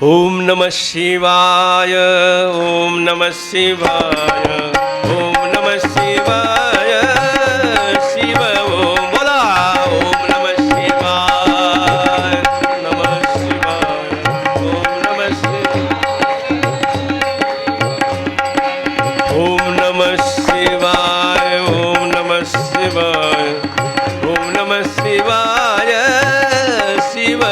ओम नमः शिवाय ओम नमः शिवाय ओम नमः शिवाय शिव ओम बोला ओम नमः शिवाय नमः शिवाय ओम नमः शिवाय ओम नमः शिवाय ओम नमः शिवाय शिव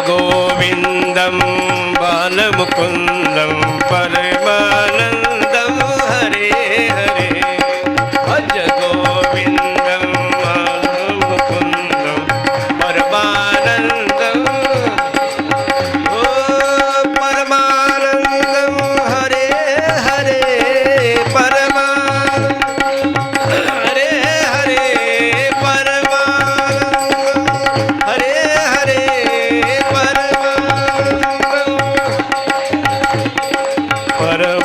गोविंदम बालमुकुंदम परमानंदम हरे हरे भज गोविंदम बालमुकुंदम परमानंदम ओ परमानंदम हरे हरे हरे हरे परमानंदम हरे हरे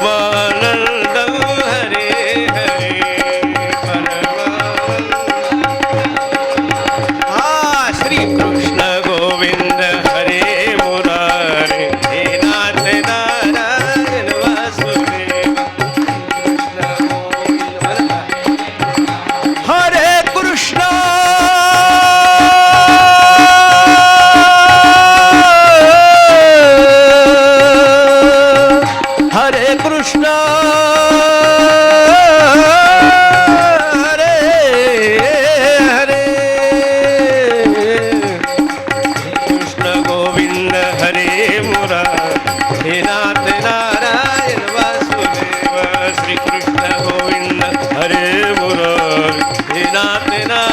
परमानंदम हरे हरे श्री कृष्ण गोविंद हरे मुरारे हे नाथ नारायण वासुदेव हरे कृष्ण हरे कृष्ण हरे हरे कृष्ण गोविंद हरे मुरारे हे नाथ नारायण वासुदेव श्री कृष्ण गोविंद हरे मुरारे हे नाथ नारायण